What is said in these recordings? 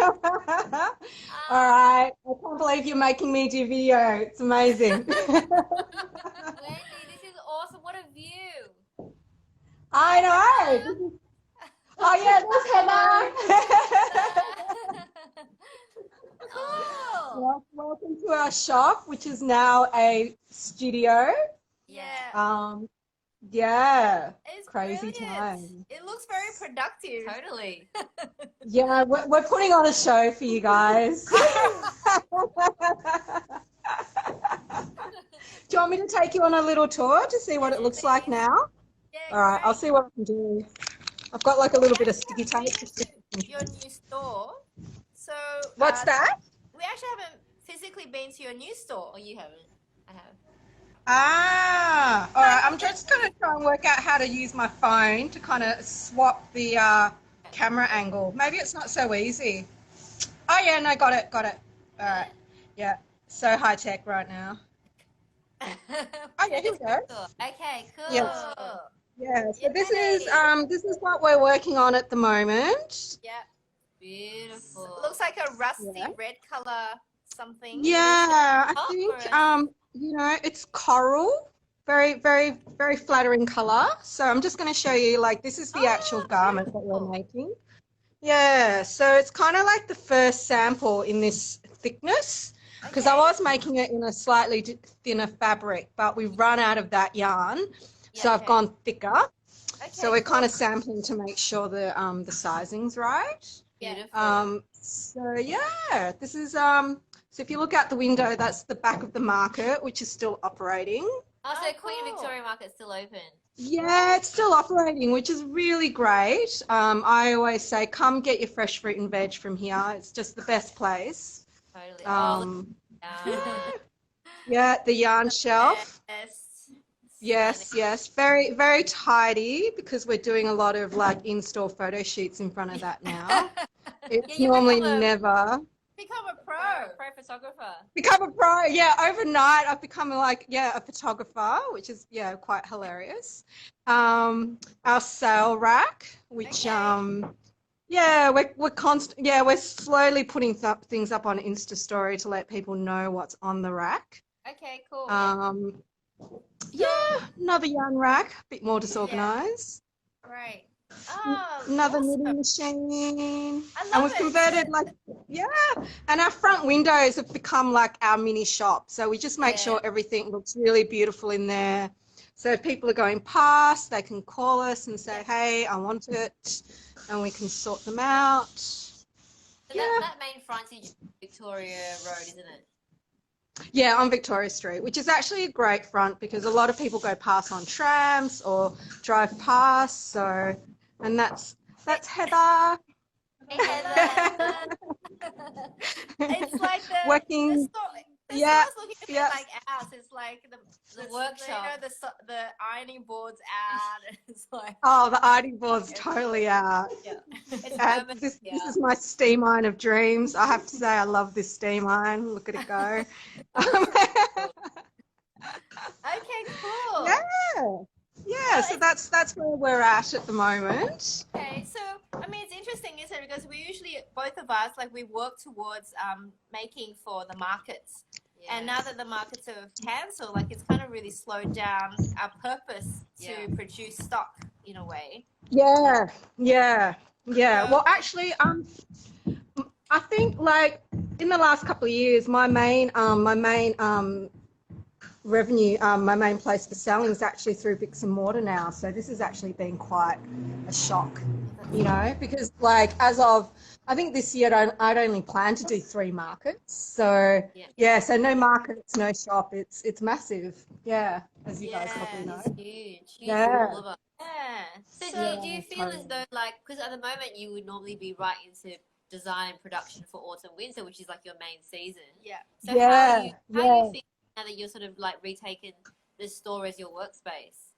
All right. I can't believe you're making me do video. It's amazing. Wendy, this is awesome. What a view. I know. Oh, yeah, there's Heather. Cool. Welcome to our shop, which is now a studio. Yeah. Yeah. It's Crazy brilliant. time. It looks very productive. Totally. Yeah, we're putting on a show for you guys. Do you want me to take you on a little tour to see what it looks like now? Yeah, All right, I'll see what I can do. I've got like a little bit of sticky tape. Your new store. So What's that? we actually haven't physically been to your new store. Oh, you haven't. I have. Ah, all right. I'm just going to try and work out how to use my phone to kind of swap the camera angle. Maybe it's not so easy. Oh, yeah, no, got it. All right. Yeah, so high tech right now. Oh, yeah, here we go. Okay, cool. Yes. Yeah, so this is what we're working on at the moment. Yeah. Beautiful. It looks like a rusty red color something. Yeah, I think you know, it's coral. Very, very, very flattering color. So I'm just going to show you, like, this is the actual garment that we're making. Yeah, so it's kind of like the first sample in this thickness, because I was making it in a slightly thinner fabric, but we've run out of that yarn. So I've gone thicker. So we're kind of sampling to make sure the sizing's right. Beautiful. So yeah, this is so if you look out the window, that's the back of the market, which is still operating. Oh, so Queen Victoria Market's still open. Yeah, it's still operating, which is really great. I always say, come get your fresh fruit and veg from here. It's just the best place. Totally. Yeah, the yarn shelf. Yes. Very, very tidy because we're doing a lot of like in-store photo shoots in front of that now. It's normally never. Become a pro photographer. Become a pro, yeah. Overnight, I've become like, a photographer, which is, quite hilarious. Our sale rack, which, we're slowly putting things up on Insta Story to let people know what's on the rack. Okay, cool. Another yarn rack, a bit more disorganized. Right. Another knitting machine. And we've converted and our front windows have become like our mini shop. So we just make sure everything looks really beautiful in there. So if people are going past, they can call us and say, hey, I want it, and we can sort them out. So that main frontage is Victoria Road, isn't it? Yeah, on Victoria Street, which is actually a great front because a lot of people go past on trams or drive past. So, and that's Heather. Hey, Heather. It's like working. The store's looking a bit like ours. It's like the workshop. You know, the ironing board's out. It's like the ironing board's totally out. Yeah. This is my steam iron of dreams. I have to say I love this steam iron. Look at it go. Okay, cool. Yeah. So that's where we're at the moment. Okay, so I mean it's interesting, isn't it? Because we usually both of us we work towards making for the markets. And now that the markets have cancelled, it's kind of really slowed down our purpose to produce stock in a way. Yeah. Well, actually, I think in the last couple of years, my main revenue, my main place for selling is actually through bricks and mortar now. So this has actually been quite a shock, because as of, I think this year I'd only planned to do 3 markets. So so no markets, no shop. It's massive. Yeah, as you guys probably know. It's huge for all of us. So do you feel as though because at the moment you would normally be right into design and production for autumn winter, which is your main season. So how are you feeling now that you're sort of retaken the store as your workspace?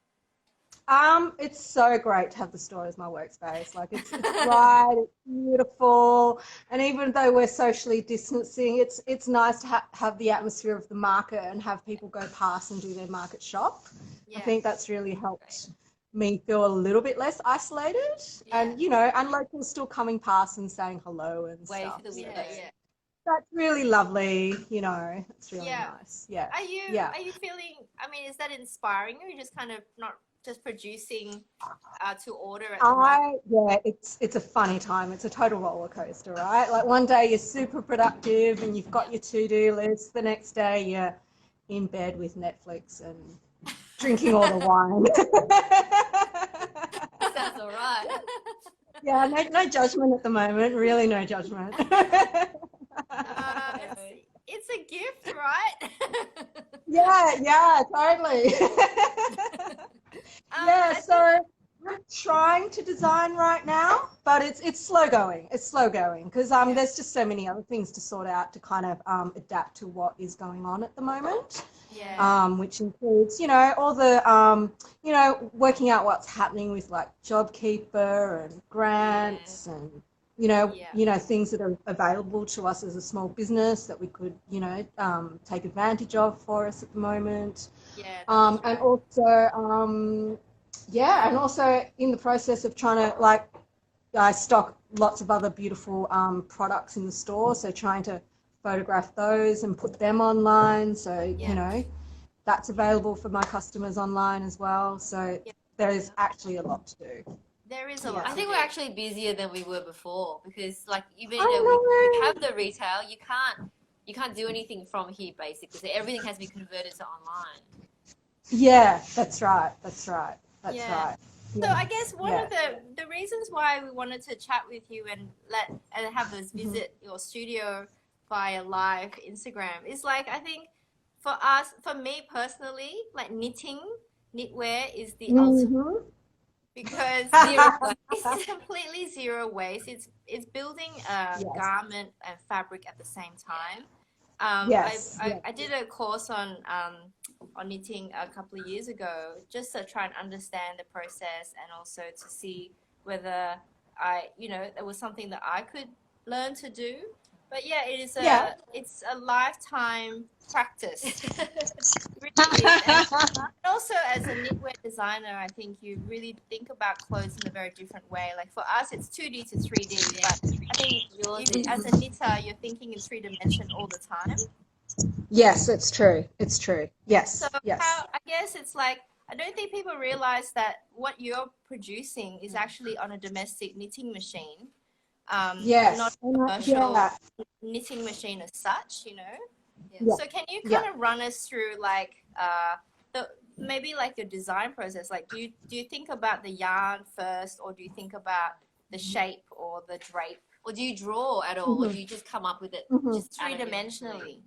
It's so great to have the store as my workspace. It's bright, it's beautiful, and even though we're socially distancing, it's nice to have the atmosphere of the market and have people go past and do their market shop. I think that's really helped me feel a little bit less isolated, and you know, and locals still coming past and saying hello and Wave stuff. to the window. That's really lovely, you know. It's really nice. Yeah. Are you feeling? I mean, is that inspiring, or are you just kind of not just producing to order at the moment? It's a funny time. It's a total roller coaster, right? Like one day you're super productive and you've got your to-do list. The next day you're in bed with Netflix and drinking all the wine. Sounds all right. Yeah, no judgment at the moment. Really, no judgment. It's a gift, right? Yeah, totally. So I'm trying to design right now, but it's slow going. It's slow going because there's just so many other things to sort out to kind of adapt to what is going on at the moment. Which includes, you know, all the, you know, working out what's happening with like JobKeeper and grants and, you know, things that are available to us as a small business that we could, you know, take advantage of for us at the moment. And also, and also in the process of trying to, like, I stock lots of other beautiful products in the store, so trying to photograph those and put them online, so you know, that's available for my customers online as well. So there is actually a lot to do. There is a lot. I think we're actually busier than we were before because, like, even though we have the retail, you can't do anything from here basically. So everything has to be converted to online. Yeah, that's right. That's right. That's right. So I guess one of the reasons why we wanted to chat with you and have us visit your studio via live Instagram is, like, I think for me personally, like knitwear is the ultimate, because it's completely zero waste. It's building a garment and fabric at the same time. I did a course on knitting a couple of years ago, just to try and understand the process and also to see whether there was something that I could learn to do. But it's a lifetime practice. Really is. And also, as a knitwear designer, I think you really think about clothes in a very different way. Like for us, it's 2D to 3D, but I think even as a knitter, you're thinking in 3D all the time. Yes, it's true. It's true. Yes. So I guess it's like, I don't think people realize that what you're producing is actually on a domestic knitting machine. Not a commercial knitting machine as such, you know. So can you kind of run us through, like, maybe like your design process? Like, do you think about the yarn first, or do you think about the shape or the drape, or do you draw at all, or do you just come up with it just three-dimensionally?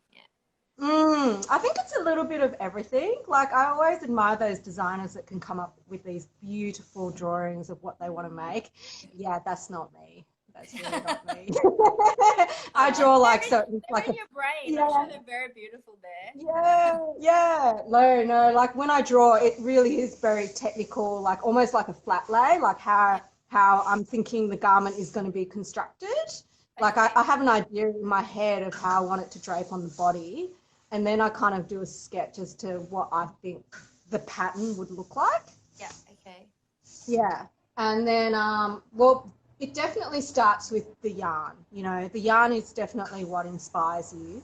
I think it's a little bit of everything. Like, I always admire those designers that can come up with these beautiful drawings of what they want to make. Yeah, that's not me. That's really not me. I draw like so. Like in your brain. I'm sure they're very beautiful there. No. Like when I draw, it really is very technical. Like almost like a flat lay. Like how I'm thinking the garment is going to be constructed. Like I have an idea in my head of how I want it to drape on the body, and then I kind of do a sketch as to what I think the pattern would look like. Yeah. Okay. Yeah, and then it definitely starts with the yarn. You know, the yarn is definitely what inspires you.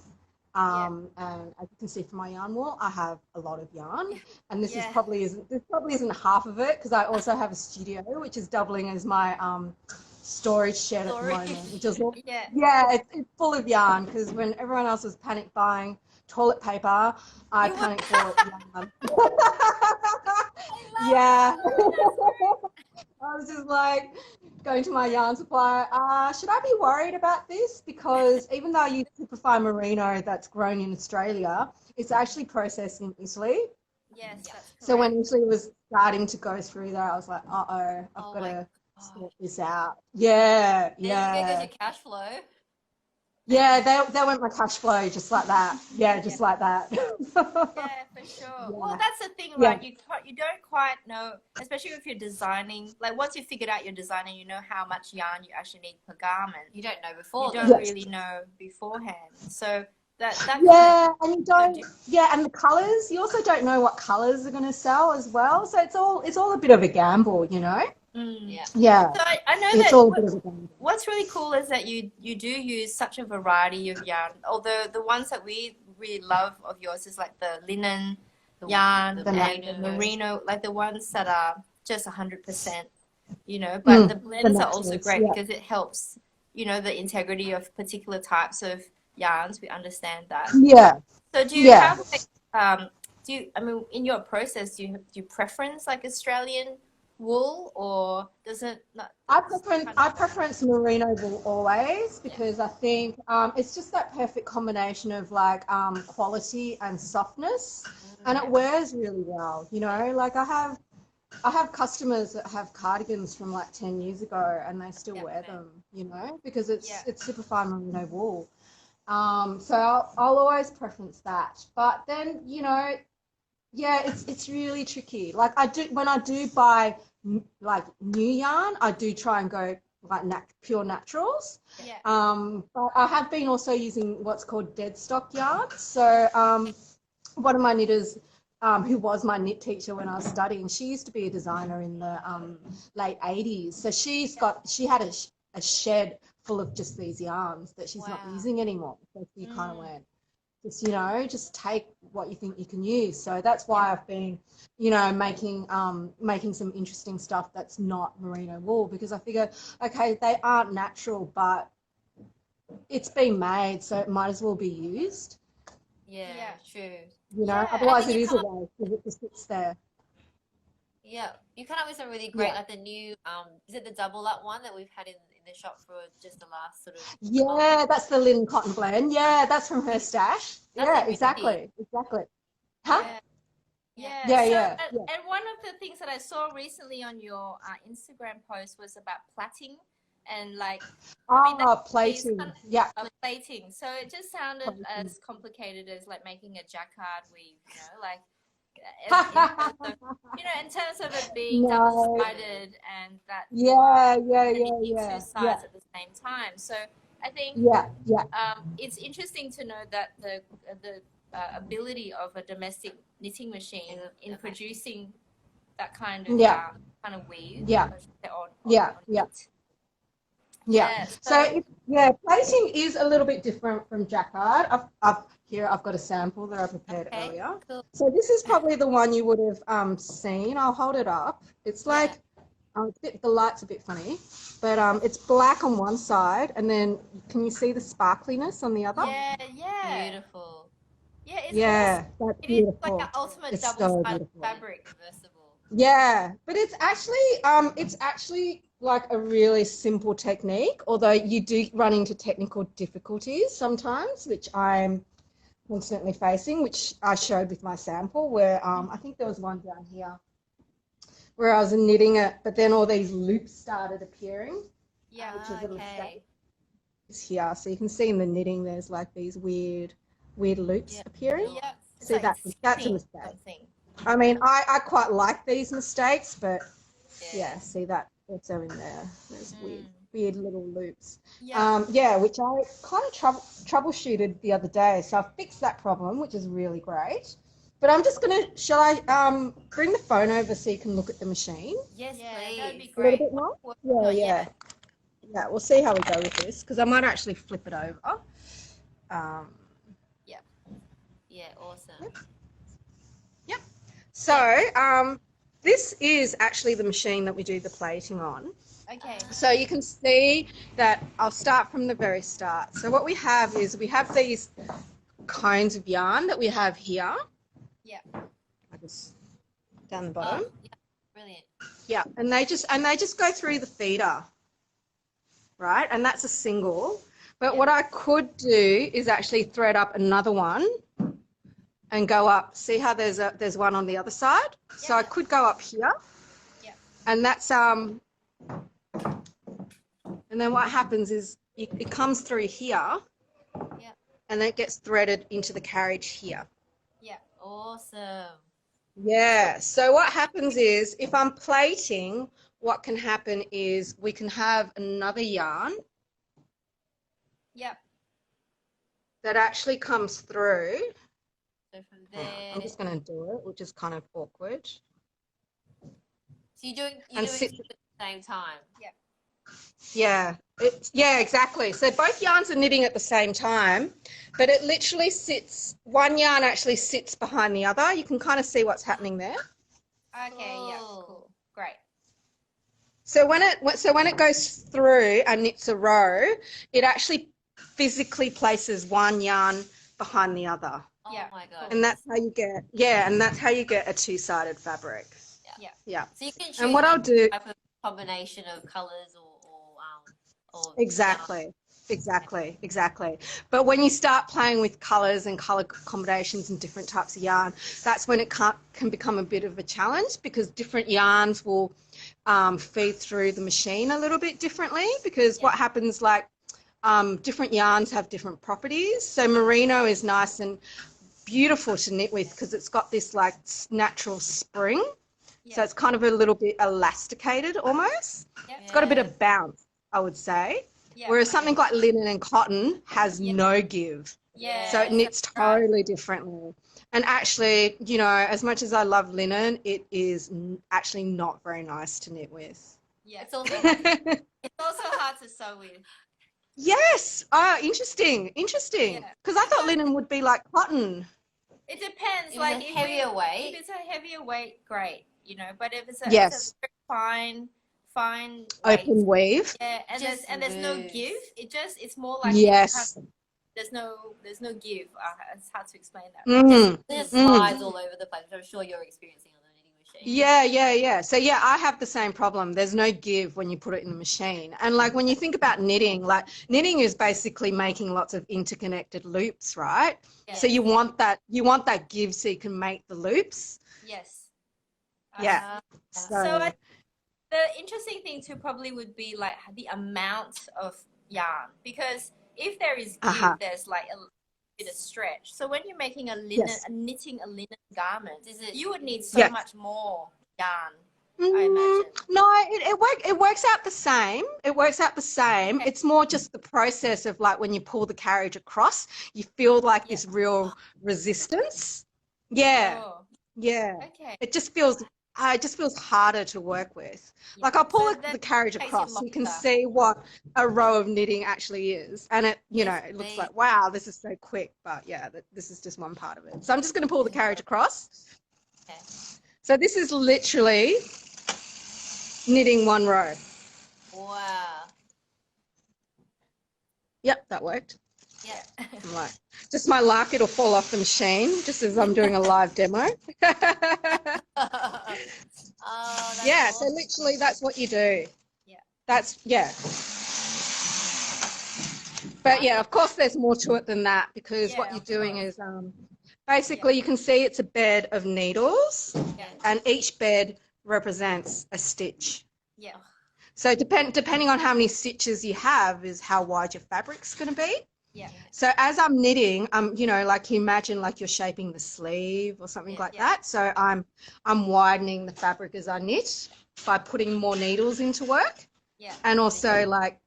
And as you can see from my yarn wall, I have a lot of yarn, and this probably isn't half of it, because I also have a studio which is doubling as my storage shed at the moment, which is it's full of yarn, because when everyone else was panic buying toilet paper, I panic bought yarn. I was just like going to my yarn supplier, should I be worried about this? Because even though I use superfine merino that's grown in Australia, it's actually processed in Italy. Yes, that's correct. So when Italy was starting to go through that, I was like, I've got to sort this out. Yeah. There goes your cash flow. Yeah, they went my cash flow just like that. Yeah, just like that. Yeah, for sure. Yeah. Well, that's the thing, right? You don't quite know, especially if you're designing. Like once you figured out you're designing, you know how much yarn you actually need per garment. You don't know before. You don't really know beforehand. So Yeah, and you don't. Yeah, and the colors. You also don't know what colors are going to sell as well. So it's all a bit of a gamble, you know. Yeah. Yeah. So I know it's that all a bit of a gamble. what's really cool is that you do use such a variety of yarn. Although the ones that we really love of yours is like the linen yarn and the merino, like the ones that are just 100%, you know. But the blends are also great because it helps, you know, the integrity of particular types of yarns. We understand that. Yeah. So do you have like, I mean, in your process, do you preference like Australian wool, or does it not? I preference merino wool always because I think it's just that perfect combination of like quality and softness, and it wears really well. You know, like I have customers that have cardigans from like 10 years ago and they still wear them. You know, because it's super fine merino wool. So I'll always preference that. But then, you know, yeah, it's really tricky. Like when I do buy like new yarn, I do try and go like pure naturals. Yeah. But I have been also using what's called dead stock yarn. So one of my knitters, who was my knit teacher when I was studying, she used to be a designer in the late 80s. So she had a shed full of just these yarns that she's not using anymore. So she kind of went, just, you know, just take what you think you can use. So that's why I've been, you know, making some interesting stuff that's not merino wool, because I figure, okay, they aren't natural, but it's been made, so it might as well be used. Yeah, true. You know, otherwise it is a waste because it just sits there. Yeah, you come up with some really great, like the new, is it the double up one that we've had in the shop for just the last sort of month? That's the linen cotton blend. Yeah, that's from her stash. That's Exactly. Huh? Yeah. And one of the things that I saw recently on your Instagram post was about plaiting and like plating. Plating. So it just sounded as complicated as like making a jacquard weave, you know, like in terms of it being double-sided and that two sides at the same time. So I think it's interesting to know that the ability of a domestic knitting machine in producing that kind of kind of weave. So plating is a little bit different from jacquard. I've got a sample that I prepared earlier. Cool. So this is probably the one you would have seen. I'll hold it up. It's like the light's a bit funny, but it's black on one side, and then can you see the sparkliness on the other? Yeah. Beautiful. Yeah, it's that's beautiful. Is like an ultimate double-sided fabric. Reversible. Yeah, but it's actually like a really simple technique, although you do run into technical difficulties sometimes, which I'm constantly facing, which I showed with my sample, where I think there was one down here where I was knitting it, but then all these loops started appearing. Yeah, which is a mistake. It's here, so you can see in the knitting there's like these weird loops appearing. Yeah, see, that's a mistake. I mean, I quite like these mistakes, but see that also in there. There's weird little loops. Which I kind of troubleshooted the other day. So I fixed that problem, which is really great. But I'm just shall I bring the phone over so you can look at the machine? Yes, please. That'd be great. A little bit more? Yeah, we'll see how we go with this, because I might actually flip it over. Yeah, awesome. Yep. So this is actually the machine that we do the plating on. Okay. So you can see that I'll start from the very start. So what we have is these cones of yarn that we have here. Yeah. I just down the bottom. Brilliant. Yeah, and they just go through the feeder, right? And that's a single. But what I could do is actually thread up another one and go up. See how there's one on the other side? Yeah. So I could go up here. Yeah. And that's and then what happens is it comes through here. Yeah. And then it gets threaded into the carriage here. Yeah. Awesome. Yeah. So what happens is if I'm plating, what can happen is we can have another yarn. Yep. that actually comes through. So from there, I'm just going to do it, which is kind of awkward. so you're doing it at the same time. Yeah. Yeah, exactly. So both yarns are knitting at the same time, but it literally sits, one yarn actually sits behind the other. You can kind of see what's happening there. Okay. Yeah. Cool. Great. So when it goes through and knits a row, it actually physically places one yarn behind the other. Yeah. Oh my god. And that's how you get a two-sided fabric. Yeah. So you can choose and what I'll do type of combination of colors or Exactly. But when you start playing with colors and color combinations and different types of yarn, that's when it can become a bit of a challenge, because different yarns will feed through the machine a little bit differently, because what happens, like different yarns have different properties. So merino is nice and beautiful to knit with because it's got this like natural spring. So it's kind of a little bit elasticated almost. It's got a bit of bounce, I would say. Whereas something like linen and cotton has no give. So it knits totally differently. And actually, you know, as much as I love linen, it is actually not very nice to knit with. Yeah. It's also hard to sew with. Yes. Oh, interesting. Because I thought linen would be like cotton. It depends. If like it's a heavier weight. If it's a heavier weight, great. You know, but if it's a, yes. it's a fine open weave. Yeah, and there's no give. It's more like there's no give. It's hard to explain that. There's slides all over the place. I'm sure you're experiencing on the knitting machine. Yeah. So yeah, I have the same problem. There's no give when you put it in the machine. And like when you think about knitting, like knitting is basically making lots of interconnected loops, right? Yes. So you want that give so you can make the loops. Yes. Yeah. So the interesting thing too probably would be like the amount of yarn, because if there is give, there's like a bit of stretch. So when you're making knitting a linen garment, you would need so much more yarn. I imagine. No, it works out the same. Okay. It's more just the process of like when you pull the carriage across, you feel like this real resistance. Yeah. Oh. Yeah. Okay. It just feels harder to work with. Yeah. Like I'll pull the carriage across so you can see what a row of knitting actually is. And it, you know, it looks like, wow, this is so quick. But yeah, this is just one part of it. So I'm just going to pull the carriage across. Okay. So this is literally knitting one row. Wow. Yep, that worked. Yeah. I'm like, just my luck, it'll fall off the machine just as I'm doing a live demo. Yeah, awesome. So literally that's what you do. Yeah. But yeah, of course there's more to it than that, because what you're doing is basically you can see it's a bed of needles and each bed represents a stitch. Yeah. So depending on how many stitches you have is how wide your fabric's going to be. Yeah. So as I'm knitting, you know, like you imagine like you're shaping the sleeve or something like that. So I'm widening the fabric as I knit by putting more needles into work. Yeah. And also like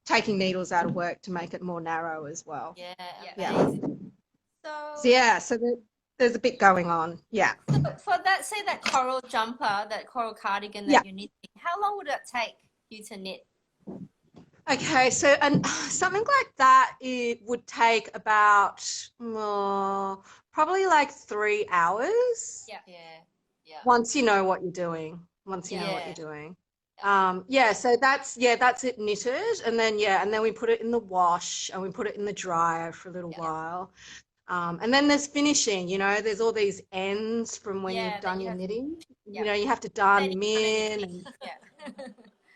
taking needles out of work to make it more narrow as well. Yeah. So there's a bit going on. Yeah. So for that, say that coral jumper, that coral cardigan that you're knitting, how long would it take you to knit? Okay, so something like that, it would take about probably like 3 hours. Yeah. Once you know what you're doing. So that's it knitted, and then we put it in the wash and we put it in the dryer for a little while. And then there's finishing, you know, there's all these ends from when you've done your knitting. You know, you have to darn them in. And,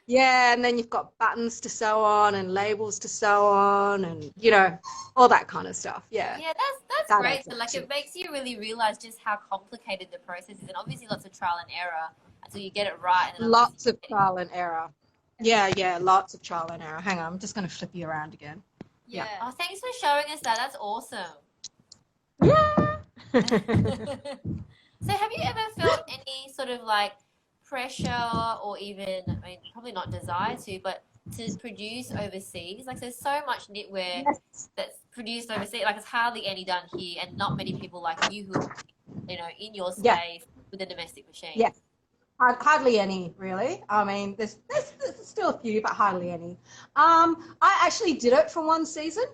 and then you've got buttons to sew on and labels to sew on and, you know, all that kind of stuff. Yeah. Yeah, that's great. So, like, it makes you really realize just how complicated the process is, and obviously lots of trial and error until you get it right. And lots of trial and error. Yeah, lots of trial and error. Hang on, I'm just going to flip you around again. Yeah. Oh, thanks for showing us that. That's awesome. Yeah. So have you ever felt any sort of like pressure or even, I mean, probably not desire to, but to produce overseas? Like, there's so much knitwear Yes. that's produced overseas. Like, it's hardly any done here, and not many people like you who are, you know, in your Yeah. space with a domestic machine. Yeah. Hardly any, really. I mean, there's still a few, but hardly any. I actually did it for one season.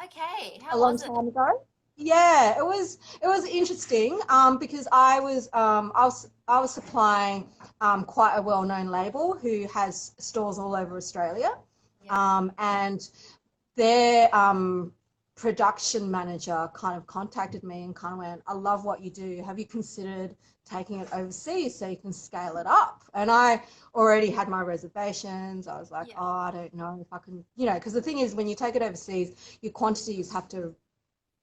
Okay, A how long was it? time ago. Yeah, it was interesting because I was supplying quite a well-known label who has stores all over Australia, and their production manager kind of contacted me and kind of went, I love what you do. Have you considered taking it overseas so you can scale it up? And I already had my reservations. I was like, oh, I don't know if I can, you know, because the thing is when you take it overseas, your quantities have to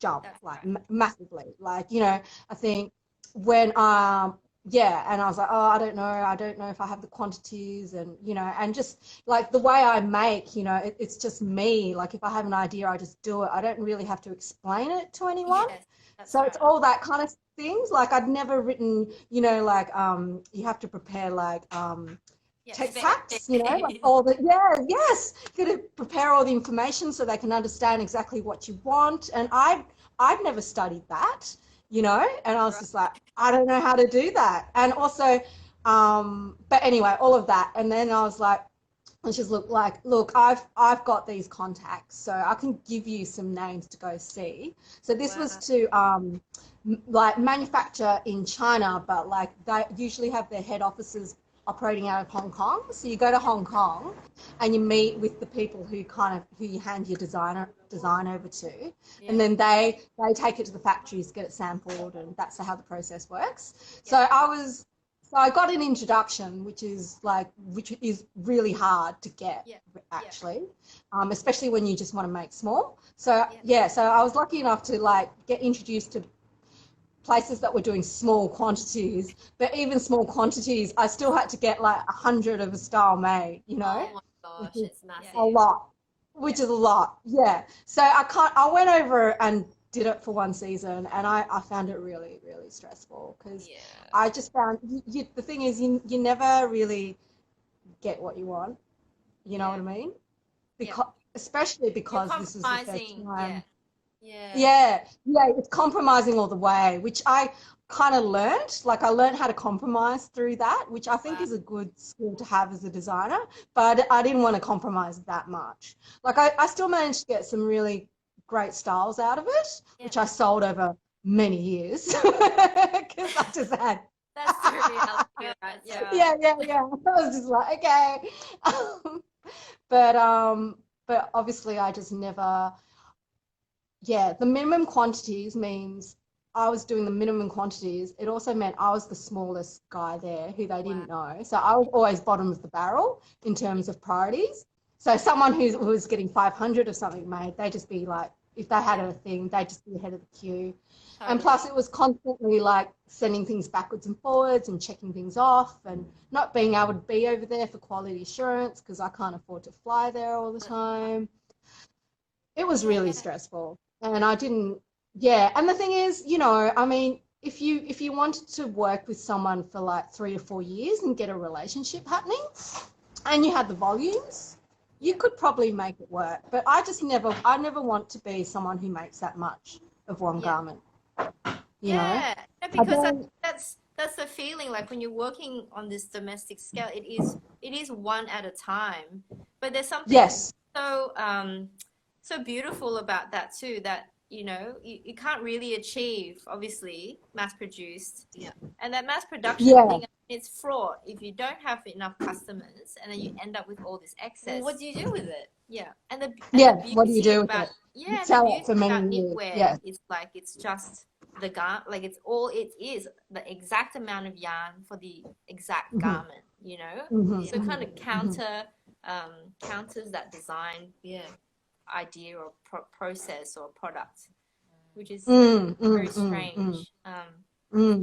jump like massively. Like, you know, I think when and I was like, oh, I don't know if I have the quantities, and you know, and just like the way I make, you know, it's just me. Like if I have an idea, I just do it. I don't really have to explain it to anyone. Yes, So it's all that kind of things. Like I'd never written, you know, like you have to prepare like text packs, you know, like all the you got to prepare all the information so they can understand exactly what you want. And I'd never studied that, you know, and I was just like, I don't know how to do that. And also, but anyway, all of that. And then I was like, and she's look, I've got these contacts, so I can give you some names to go see. So this was to like manufacture in China, but like they usually have their head offices operating out of Hong Kong. So you go to Hong Kong and you meet with the people who you hand your design over to, and then they take it to the factories, get it sampled, and that's how the process works. So I got an introduction, which is really hard to get actually, especially when you just want to make small. So so I was lucky enough to like get introduced to places that were doing small quantities, but even small quantities, I still had to get like 100 of a style made, you know. Oh my gosh, it's massive. A lot, which is a lot, So I went over and did it for one season, and I found it really, really stressful because I just found the thing is you never really get what you want, you know what I mean? Because especially because this is the first time. It's compromising all the way, which I kind of learned. Like I learned how to compromise through that, which I think is a good skill to have as a designer, but I didn't want to compromise that much. Like I still managed to get some really great styles out of it, which I sold over many years because I just had that's the reality, right? I was just like, okay. But obviously I just never the minimum quantities means I was doing the minimum quantities. It also meant I was the smallest guy there who they didn't know. So I was always bottom of the barrel in terms of priorities. So someone who was getting 500 of something made, they'd just be like, if they had a thing, they'd just be ahead of the queue. And plus it was constantly like sending things backwards and forwards and checking things off and not being able to be over there for quality assurance because I can't afford to fly there all the time. It was really stressful. And I didn't, and the thing is, you know, I mean, if you wanted to work with someone for like 3 or 4 years and get a relationship happening and you had the volumes, you could probably make it work. But I never want to be someone who makes that much of one garment. You know? Because that's the feeling, like when you're working on this domestic scale, it is one at a time. But there's something so beautiful about that too, that you know you can't really achieve obviously mass produced, and that mass production thing, it's fraught if you don't have enough customers and then you end up with all this excess. Well, what do you do with it? And the what do you do with it? the Sell beauty it for many about years. knitwear is like it's just the garment, like it's all it is, the exact amount of yarn for the exact garment, you know. So kind of counters that design idea or process or product, which is very strange. Well,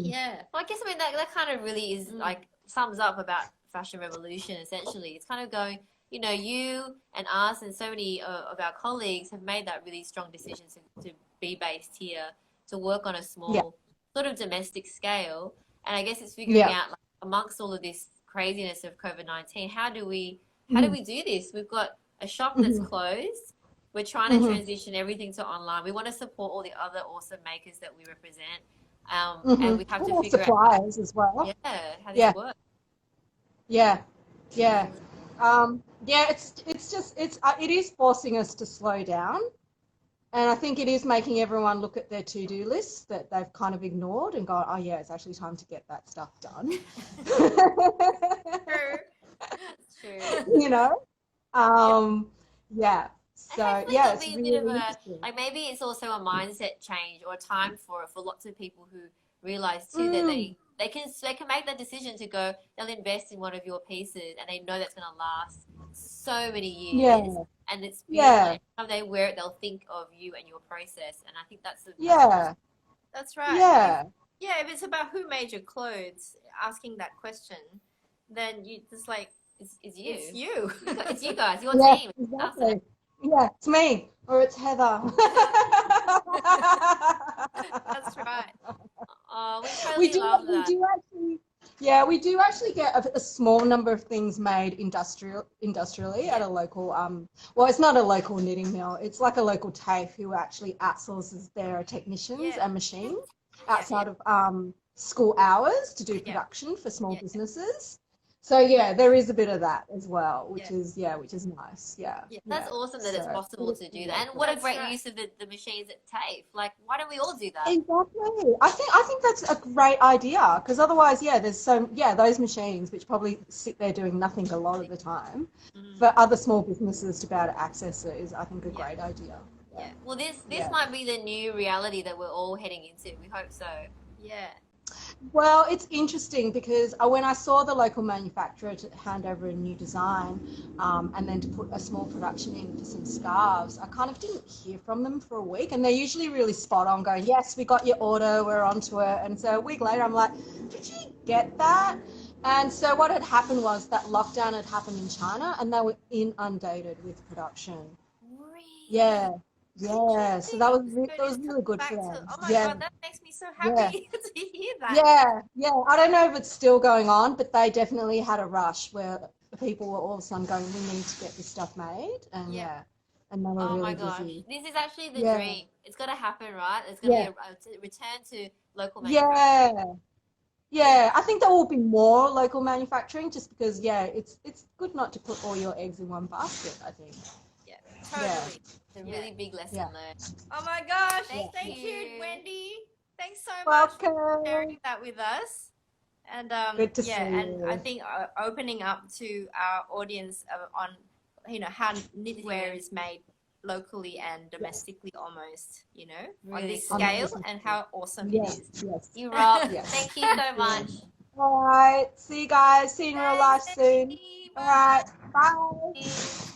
I guess I mean that kind of really is like sums up about fashion revolution essentially. It's kind of going, you know, you and us and so many of our colleagues have made that really strong decision to be based here, to work on a small sort of domestic scale. And I guess it's figuring out, like, amongst all of this craziness of COVID-19, how do we how do we do this? We've got a shop that's closed. We're trying to transition everything to online. We want to support all the other awesome makers that we represent. And we have to figure suppliers as well. Yeah, how this works. Yeah. Yeah. It is forcing us to slow down. And I think it is making everyone look at their to-do lists that they've kind of ignored and go, oh yeah, it's actually time to get that stuff done. True. That's true. You know? Yeah. So yeah, it's really interesting. Like maybe it's also a mindset change or a time for lots of people who realize too that they can make that decision to go, they'll invest in one of your pieces and they know that's going to last so many years. And it's beautiful. When they wear it, they'll think of you and your process. And I think that's that's right. Yeah. If it's about who made your clothes, asking that question, then you just like it's you. It's you. It's you guys, your team. Exactly. Yeah, it's me or it's Heather. That's right. Oh, we totally love that. We do actually get a small number of things made industrially at a local, well, it's not a local knitting mill. It's like a local TAFE who actually outsources their technicians and machines outside of school hours to do production for small businesses. So yeah, there is a bit of that as well, which is nice. Yeah. That's awesome that it's possible to do that. And what a great use of the machines at TAFE. Like, why don't we all do that? Exactly. I think that's a great idea because otherwise, there's those machines which probably sit there doing nothing a lot of the time. For other small businesses to be able to access it is, I think, a great idea. Yeah. Well, this might be the new reality that we're all heading into. We hope so. Yeah. Well, it's interesting because when I saw the local manufacturer to hand over a new design and then to put a small production in for some scarves, I kind of didn't hear from them for a week. And they're usually really spot on going, yes, we got your order, we're onto it. And so a week later, I'm like, did you get that? And so what had happened was that lockdown had happened in China and they were inundated with production. Really? Yeah. Yeah, so that was really good for them. Oh my God, that makes me so happy to hear that. Yeah. I don't know if it's still going on, but they definitely had a rush where people were all of a sudden going, we need to get this stuff made. And and they were really busy. This is actually the dream. It's got to happen, right? It's going to be a return to local manufacturing. Yeah, I think there will be more local manufacturing just because, it's good not to put all your eggs in one basket, I think. Yeah, totally. A really big lesson learned. Oh my gosh! Thank you, Wendy. Thanks so much for sharing that with us. And good to see you. I think opening up to our audience on how knitwear is made locally and domestically almost, really on this scale and how awesome it is. Yes. You rock. Thank you so much. All right. See you guys. See you in real life soon. All right. Bye.